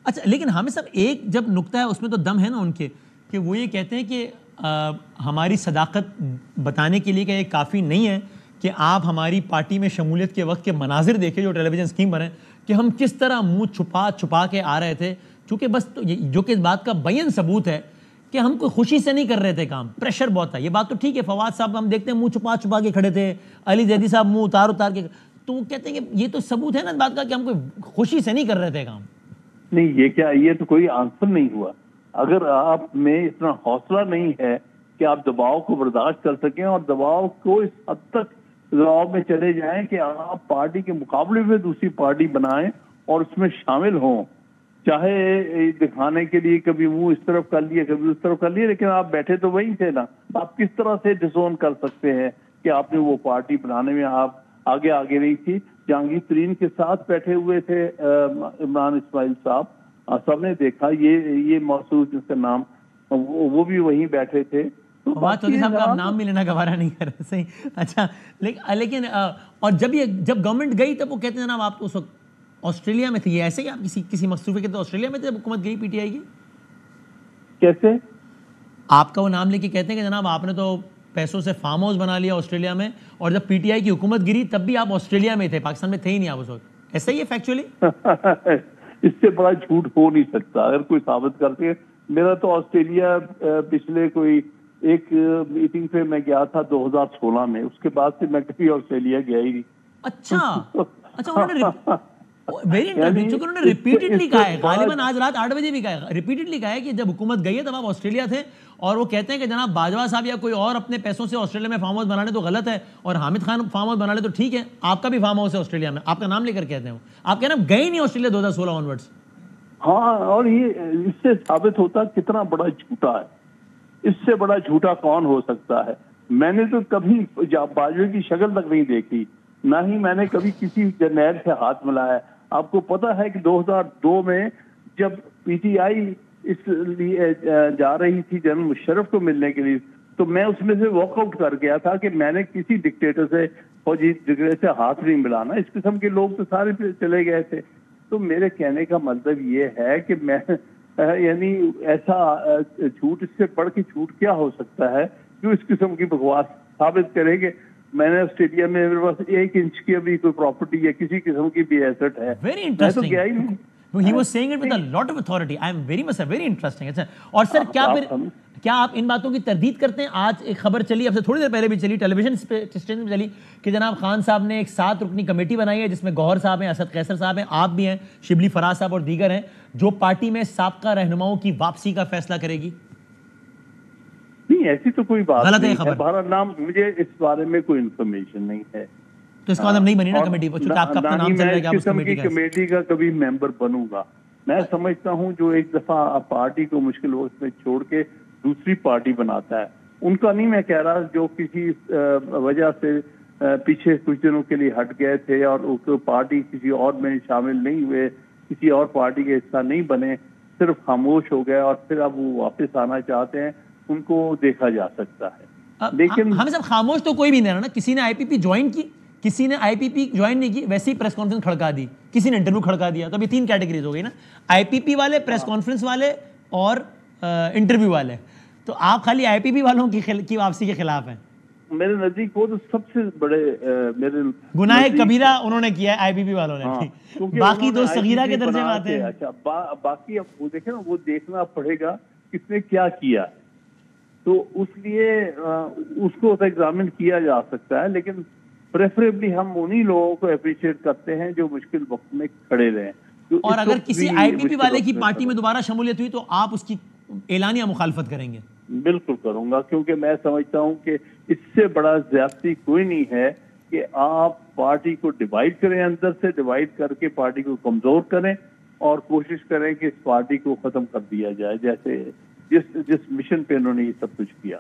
اچھا لیکن حامد صاحب ایک جب نقطہ ہے اس میں تو دم ہے نا ان کے کہ وہ یہ کہتے ہیں کہ ہماری صداقت بتانے کے لیے کہ یہ کافی نہیں ہے کہ آپ ہماری پارٹی میں شمولیت کے وقت کے مناظر دیکھیں جو ٹیلی ویژن اسکیم بنے کہ ہم کس طرح منہ چھپا چھپا کے آ رہے تھے، چونکہ بس جو کہ اس بات کا بیان ثبوت ہے کہ ہم کوئی خوشی سے نہیں کر رہے تھے کام، پریشر بہت تھا. یہ بات تو ٹھیک ہے، فواد صاحب ہم دیکھتے ہیں منہ چھپا چھپا کے کھڑے تھے، علی زیدی صاحب منہ اتار اتار کے، تو وہ کہتے ہیں کہ یہ تو ثبوت ہے نا اس بات کا کہ ہم کوئی خوشی سے نہیں کر رہے تھے کام. نہیں یہ کیا، یہ تو کوئی آنسر نہیں ہوا. اگر آپ میں اتنا حوصلہ نہیں ہے کہ آپ دباؤ کو برداشت کر سکیں اور دباؤ کو اس حد تک دباؤ میں چلے جائیں کہ آپ پارٹی کے مقابلے میں دوسری پارٹی بنائیں اور اس میں شامل ہوں، چاہے دکھانے کے لیے کبھی منہ اس طرف کر لیے کبھی اس طرف کر لیے، لیکن آپ بیٹھے تو وہیں تھے نا. آپ کس طرح سے ڈسون کر سکتے ہیں کہ آپ نے وہ پارٹی بنانے میں آپ آگے نہیں تھی؟ جہانگیر ترین کے ساتھ بیٹھے ہوئے تھے عمران اسماعیل صاحب، سب نے دیکھا، یہ موصوف جس کا نام، وہ بھی وہیں بیٹھے تھے. فواد چودھری صاحب کا آپ نام بھی لینا گوارا نہیں کر رہے. صحیح. اچھا لیکن اور جب گورنمنٹ گئی تب وہ کہتے ہیں جناب آپ تو اس وقت آسٹریلیا میں تھے، یہ ایسے کہ آپ کسی مصروفے کے تو آسٹریلیا میں تھے جب حکومت گئی پی ٹی آئی کی؟ کیسے آپ کا وہ نام لے کے کہتے ہیں کہ جناب آپ نے تو پیسوں سے فارم ہاؤس بنا لیا آسٹریلیا میں، اور جب پی ٹی آئی کی حکومت گری تب بھی آپ آسٹریلیا میں تھے، پاکستان میں تھے ہی نہیں آپ اس وقت، ایسا ہی ہے فیکچولی؟ اس سے بڑا جھوٹ ہو نہیں سکتا اگر کوئی ثابت کرتے. میرا تو آسٹریلیا پچھلے کوئی ایک میٹنگ پہ میں گیا تھا 2016 میں، اس کے بعد سے میں کبھی آسٹریلیا گیا ہی نہیں. اچھا انہوں نے ویری انٹرسٹنگ، چونکہ انہوں نے ریپیٹڈلی کہا ہے، غالباً آج رات 8 بجے بھی کہا ہے، ریپیٹڈلی کہا ہے کہ جب حکومت گئی ہے تب آپ آسٹریلیا تھے، اور وہ کہتے ہیں کہ جناب باجوہ صاحب یا کوئی اور اپنے پیسوں سے آسٹریلیا میں فارم ہاؤس بنا لے تو غلط ہے، اور حامد خان فارم ہاؤس بنا لے تو ٹھیک ہے. آپ کا بھی فارم ہاؤس ہے آسٹریلیا میں، آپ کا نام لے کر کہتے ہیں، آپ کہنا گئے نہیں آسٹریلیا 2016 آنورڈس. ہاں، اور یہ اس سے ثابت ہوتا کتنا بڑا جھوٹا ہے. اس سے بڑا جھوٹا کون ہو سکتا ہے؟ میں نے تو کبھی باجوہ کی شکل تک نہیں دیکھی، نہ ہی میں نے کبھی کسی جرنیل سے ہاتھ ملایا. آپ کو پتا ہے کہ 2002 میں جب پی ٹی آئی اس لیے جا رہی تھی جنرل مشرف کو ملنے کے لیے، تو میں اس میں سے واک آؤٹ کر گیا تھا کہ میں نے کسی ڈکٹیٹر سے فوجی ڈکٹیٹر سے ہاتھ نہیں ملانا. اس قسم کے لوگ تو سارے چلے گئے تھے. تو میرے کہنے کا مطلب یہ ہے کہ میں یعنی ایسا جھوٹ، اس سے بڑھ کے جھوٹ کیا ہو سکتا ہے جو اس قسم کی بکواس ثابت کرے کہ میں نے آسٹریلیا میں میرے پاس 1 انچ کی بھی کوئی پراپرٹی یا کسی قسم کی بھی ایسٹ ہے. Very میں تو interesting. گیا ہی نہیں. He was saying it with a lot of authority. I am very interesting. اچھا، اور سر کیا آپ ان باتوں کی تردید کرتے ہیں؟ آج ایک خبر چلی، اب سے تھوڑی دیر پہلے بھی چلی، ٹیلی ویژن اسٹیشن میں چلی، کہ جناب خان صاحب نے ایک 7 رکنی کمیٹی بنائی ہے جس میں گوہر صاحب ہیں، اسد قیصر صاحب ہیں، آپ بھی ہیں، شبلی فراز صاحب اور دیگر ہیں، جو پارٹی میں سابقہ رہنماؤں کی واپسی کا فیصلہ کرے گی. نہیں، ایسی تو کوئی بات غلط ہے نہیں خبر. بہرحال نام مجھے اس بارے میں کوئی انفارمیشن نہیں ہے. تو اس کا مطلب نہیں بنی نا کمیٹی، چونکہ آپ کا اپنا نام چل رہا ہے کہ آپ اس کمیٹی کا کبھی ممبر بنوں گا. میں سمجھتا ہوں جو ایک دفعہ پارٹی کو مشکل وقت میں چھوڑ کے دوسری پارٹی بناتا ہے، ان کا نہیں میں کہہ رہا، جو کسی وجہ سے پیچھے کچھ دنوں کے لیے ہٹ گئے تھے اور پارٹی کسی اور میں شامل نہیں ہوئے، کسی اور پارٹی کا حصہ نہیں بنے، صرف خاموش ہو گئے اور پھر اب وہ واپس آنا چاہتے ہیں، ان کو دیکھا جا سکتا ہے. لیکن ہمیں سب خاموش تو کوئی بھی نہیں رہا نا. کسی نے آئی پی پی جوائن کی، کسی نے آئی پی پی جوائن نہیں کی، ویسے ہی پریس کانفرنس کھڑکا دی، کسی نے انٹرویو کھڑکا دیا. تو ابھی 3 کیٹیگریز ہو گئی نا، آئی پی پی والے، پریس کانفرنس والے اور انٹرویو والے. تو آپ خالی آئی پی پی والوں کی واپسی کے خلاف ہیں؟ میرے نزدیک وہ تو سب سے بڑے میرے گناہ کبیرہ انہوں نے کیا ہے آئی پی پی والوں نے، باقی دو صغیرہ کے درجے میں آتے ہیں. اچھا باقی اب وہ دیکھیں نا، وہ دیکھنا پڑے گا کس نے کیا کیا، تو اس لیے اس کو ایگزامن کیا جا سکتا ہے. لیکن پریفریبلی ہم انہی لوگوں کو اپریشیٹ کرتے ہیں جو مشکل وقت میں کھڑے رہے. اور اگر کسی آئی پی پی والے کی پارٹی میں دوبارہ شمولیت ہوئی تو آپ اس کی اعلانیہ مخالفت کریں گے؟ بالکل کروں گا، کیونکہ میں سمجھتا ہوں کہ اس سے بڑا زیادتی کوئی نہیں ہے کہ آپ پارٹی کو ڈیوائیڈ کریں، اندر سے ڈیوائیڈ کر کے پارٹی کو کمزور کریں اور کوشش کریں کہ اس پارٹی کو ختم کر دیا جائے، جیسے جس مشن پہ انہوں نے یہ سب کچھ کیا.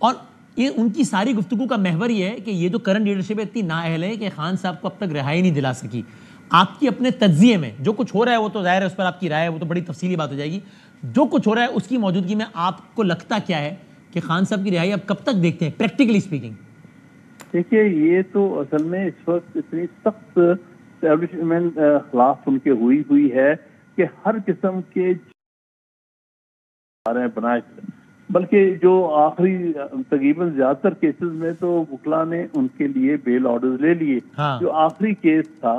اور یہ ان کی ساری گفتگو کا محور یہ ہے کہ یہ جو کرنٹ لیڈرشپ اتنی نااہل ہے کہ خان صاحب کو اب تک رہائی نہیں دلا سکی. آپ کی اپنے تجزیے میں جو کچھ ہو رہا ہے وہ تو ظاہر ہے اس پر آپ کی رائے ہے، وہ تو بڑی تفصیلی بات ہو جائے گی، جو کچھ ہو رہا ہے اس کی موجودگی میں آپ کو لگتا کیا ہے کہ خان صاحب کی رہائی آپ کب تک دیکھتے ہیں پریکٹیکلی اسپیکنگ؟ دیکھیے، یہ تو اصل میں اس وقت اتنی سخت اسٹیبلشمنٹ خلاف ان کے ہوئی ہے کہ ہر قسم کے بنائے، بلکہ جو آخری تقریباً زیادہ تر کیسز میں تو وکلا نے ان کے لیے بیل آرڈرز لے لیے. جو آخری کیس تھا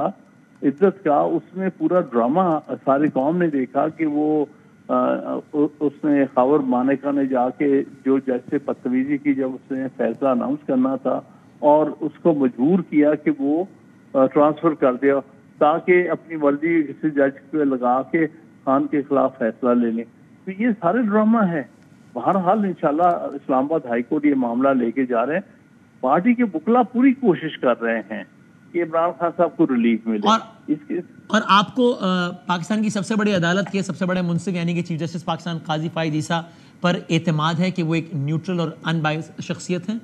عزت کا، اس میں پورا ڈرامہ ساری قوم نے دیکھا کہ وہ اس نے خاور مانیکا نے جا کے جو جج سے بدتمیزی کی جب اس نے فیصلہ اناؤنس کرنا تھا، اور اس کو مجبور کیا کہ وہ ٹرانسفر کر دیا تاکہ اپنی مرضی کسی جج کو لگا کے خان کے خلاف فیصلہ لے لیں. تو یہ سارے ڈرامہ ہے. بہرحال انشاءاللہ اسلام آباد ہائی کورٹ یہ معاملہ لے کے جا رہے ہیں. پارٹی کے وکلا پوری کوشش کر رہے ہیں کہ عمران خان صاحب کو ریلیف ملے. اور آپ کو پاکستان کی سب سے بڑی عدالت کے سب سے بڑے منصف یعنی کہ چیف جسٹس پاکستان قاضی فائد عیسیٰ پر اعتماد ہے کہ وہ ایک نیوٹرل اور ان بائس شخصیت ہیں؟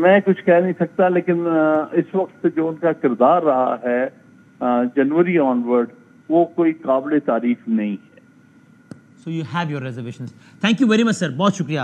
میں کچھ کہہ نہیں سکتا، لیکن اس وقت جو ان کا کردار رہا ہے جنوری آنورڈ، وہ کوئی قابل تعریف نہیں ہے. So you have your reservations. Thank you very much sir. بہت شکریہ.